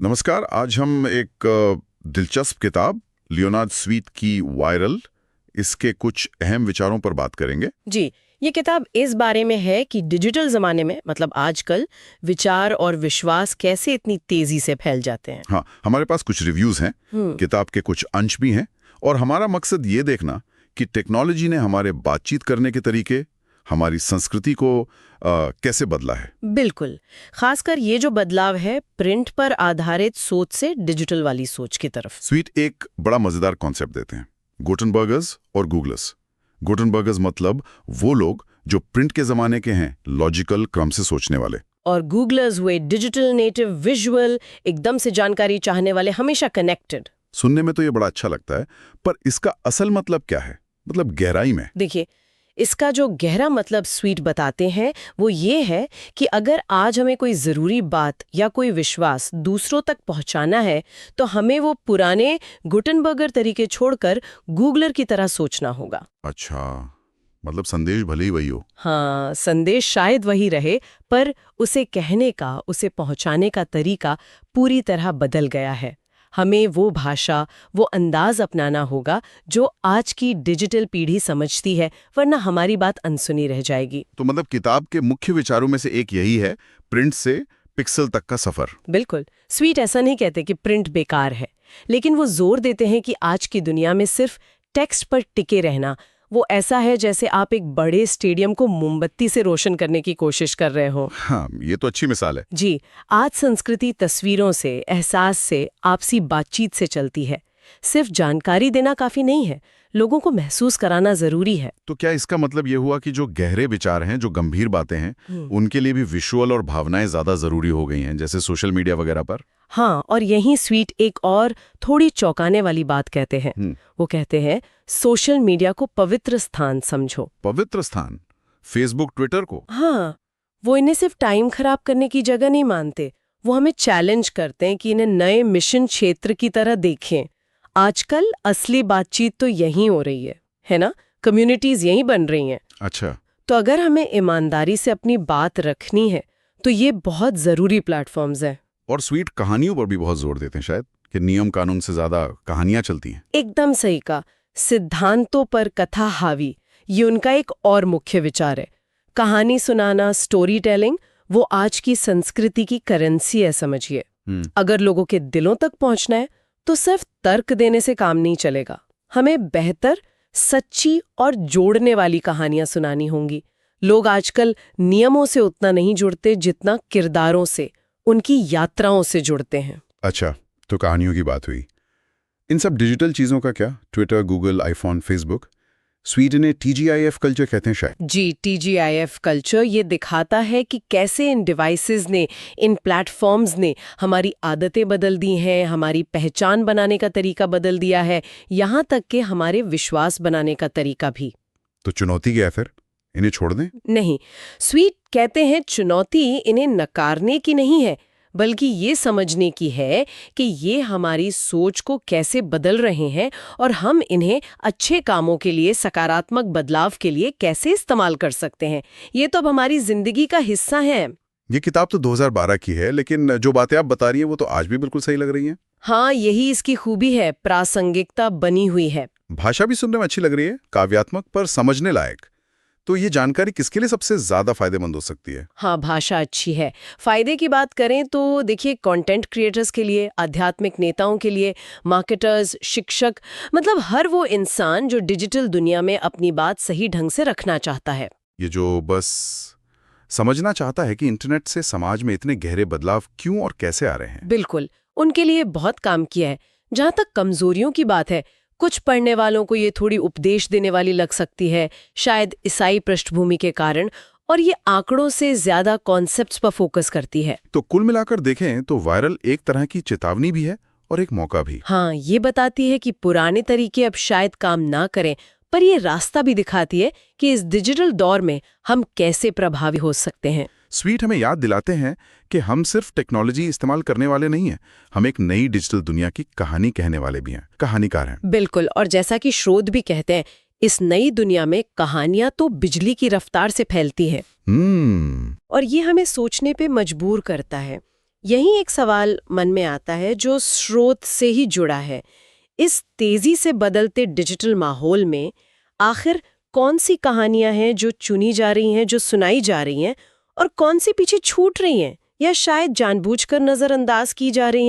नमस्कार। आज हम एक दिलचस्प किताब लियोनार्ड स्वीट की वायरल इसके कुछ अहम विचारों पर बात करेंगे। जी, ये किताब इस बारे में है कि डिजिटल जमाने में मतलब आजकल विचार और विश्वास कैसे इतनी तेजी से फैल जाते हैं। हाँ, हमारे पास कुछ रिव्यूज हैं, किताब के कुछ अंश भी हैं, और हमारा मकसद ये देखना कि टेक्नोलॉजी ने हमारे बातचीत करने के तरीके, हमारी संस्कृति को कैसे बदला है। बिल्कुल, खासकर ये जो बदलाव है प्रिंट पर आधारित सोच से डिजिटल वाली सोच की तरफ। स्वीट एक बड़ा मजेदार कॉन्सेप्ट देते हैं, गुटेनबर्गर्स और गूगलर्स। गुटेनबर्गर्स मतलब वो लोग जो प्रिंट के जमाने के हैं, लॉजिकल क्रम से सोचने वाले, और गूगलर्स वे डिजिटल नेटिव विजुअल एकदम से जानकारी चाहने वाले, हमेशा कनेक्टेड। सुनने में तो ये बड़ा अच्छा लगता है, पर इसका असल मतलब क्या है, मतलब गहराई में? देखिए, इसका जो गहरा मतलब स्वीट बताते हैं वो ये है कि अगर आज हमें कोई ज़रूरी बात या कोई विश्वास दूसरों तक पहुंचाना है तो हमें वो पुराने गुटेनबर्गर तरीके छोड़कर गूगलर की तरह सोचना होगा। अच्छा, मतलब संदेश भले ही वही हो। हाँ, संदेश शायद वही रहे, पर उसे कहने का, उसे पहुंचाने का तरीका पूरी तरह बदल गया है। हमें वो भाषा, वो अंदाज अपनाना होगा जो आज की डिजिटल पीढ़ी समझती है, वरना हमारी बात अनसुनी रह जाएगी। तो मतलब किताब के मुख्य विचारों में से एक यही है, प्रिंट से पिक्सल तक का सफर। बिल्कुल, स्वीट ऐसा नहीं कहते कि प्रिंट बेकार है, लेकिन वो जोर देते हैं कि आज की दुनिया में सिर्फ टेक्स्ट पर टिके रहना वो ऐसा है जैसे आप एक बड़े स्टेडियम को मोमबत्ती से रोशन करने की कोशिश कर रहे हो। हाँ, ये तो अच्छी मिसाल है। जी, आज संस्कृति तस्वीरों से, एहसास से, आपसी बातचीत से चलती है। सिर्फ जानकारी देना काफी नहीं है, लोगों को महसूस कराना जरूरी है। तो क्या इसका मतलब ये हुआ कि जो गहरे विचार हैं, जो गंभीर बातें हैं, उनके लिए भी विजुअल और भावनाएं ज्यादा जरूरी हो गई हैं, जैसे सोशल मीडिया वगैरह पर? हाँ, और यहीं स्वीट एक और थोड़ी चौंकाने वाली बात कहते हैं। वो कहते हैं सोशल मीडिया को पवित्र स्थान समझो। पवित्र स्थान? फेसबुक, ट्विटर को? हाँ, वो इन्हें सिर्फ टाइम खराब करने की जगह नहीं मानते, वो हमें चैलेंज करते हैं कि इन्हें नए मिशन क्षेत्र की तरह देखें। आजकल असली बातचीत तो यहीं हो रही है ना? कम्युनिटीज यहीं बन रही हैं। अच्छा। तो अगर हमें ईमानदारी से अपनी बात रखनी है तो ये बहुत जरूरी प्लेटफॉर्म्स हैं। और स्वीट कहानियों पर भी बहुत जोर देते हैं शायद, कि नियम कानून से ज्यादा कहानियां चलती हैं। एकदम सही कहा, सिद्धांतों पर कथा हावी, ये उनका एक और मुख्य विचार है। कहानी सुनाना, स्टोरी टेलिंग, वो आज की संस्कृति की करेंसी है, समझिए। अगर लोगों के दिलों तक पहुंचना है तो सिर्फ तर्क देने से काम नहीं चलेगा, हमें बेहतर, सच्ची और जोड़ने वाली कहानियां सुनानी होंगी। लोग आजकल नियमों से उतना नहीं जुड़ते जितना किरदारों से, उनकी यात्राओं से जुड़ते हैं। अच्छा, तो कहानियों की बात हुई। इन सब डिजिटल चीजों का क्या? Twitter, Google, iPhone, Facebook, sweet ने TGIF कल्चर कहते हैं शायद। जी, TGIF कल्चर ये दिखाता है कि कैसे इन डिवाइसेस ने, इन प्लेटफॉर्म्स ने हमारी आदतें बदल दी हैं, हमारी पहचान बनाने का तरीका बदल दिया है, यहाँ तक कि हमारे विश्वास बनाने का तरीका भी। तो चुनौती क्या है फिर? इन्हें छोड़ दें? नहीं, स्वीट कहते हैं चुनौती इन्हें नकारने की नहीं है, बल्कि ये समझने की है कि ये हमारी सोच को कैसे बदल रहे हैं और हम इन्हें अच्छे कामों के लिए, सकारात्मक बदलाव के लिए कैसे इस्तेमाल कर सकते हैं। ये तो अब हमारी जिंदगी का हिस्सा है। ये किताब तो 2012 की है, लेकिन जो बातें आप बता रही हैं वो तो आज भी बिल्कुल सही लग रही हैं। हाँ, यही इसकी खूबी है, प्रासंगिकता बनी हुई है। भाषा भी सुनने में अच्छी लग रही है, काव्यात्मक पर समझने लायक। तो ये जानकारी किसके लिए सबसे ज्यादा फायदेमंद हो सकती है? हाँ, भाषा अच्छी है। फायदे की बात करें तो देखिए, कंटेंट क्रिएटर्स के लिए, आध्यात्मिक नेताओं के लिए, मार्केटर्स, शिक्षक, मतलब हर वो इंसान जो डिजिटल दुनिया में अपनी बात सही ढंग से रखना चाहता है। ये जो बस समझना चाहता है कि इंटरनेट से समाज में इतने गहरे बदलाव क्यों और कैसे आ रहे हैं। बिल्कुल, उनके लिए बहुत काम किया है। जहाँ तक कमजोरियों की बात है, कुछ पढ़ने वालों को ये थोड़ी उपदेश देने वाली लग सकती है, शायद ईसाई पृष्ठभूमि के कारण, और ये आंकड़ों से ज्यादा कॉन्सेप्ट्स पर फोकस करती है। तो कुल मिलाकर देखें तो वायरल एक तरह की चेतावनी भी है और एक मौका भी। हाँ, ये बताती है कि पुराने तरीके अब शायद काम ना करें, पर ये रास्ता भी दिखाती है कि इस डिजिटल दौर में हम कैसे प्रभावी हो सकते हैं। स्वीट हमें याद दिलाते हैं कि हम सिर्फ टेक्नोलॉजी इस्तेमाल करने वाले नहीं हैं, हम एक नई डिजिटल दुनिया की कहानी कहने वाले भी हैं, कहानीकार हैं। बिल्कुल, और जैसा कि शोध भी कहते हैं, इस नई दुनिया में कहानियां तो बिजली की रफ्तार से फैलती हैं। और ये हमें सोचने पे मजबूर करता है यही एक सवाल मन में आता है जो स्रोत से ही जुड़ा है। इस तेजी से बदलते डिजिटल माहौल में आखिर कौन सी कहानियां हैं जो चुनी जा रही हैं, जो सुनाई जा रही हैं, और कौन सी पीछे छूट रही हैं या शायद जानबूझकर नजरअंदाज की जा रही हैं?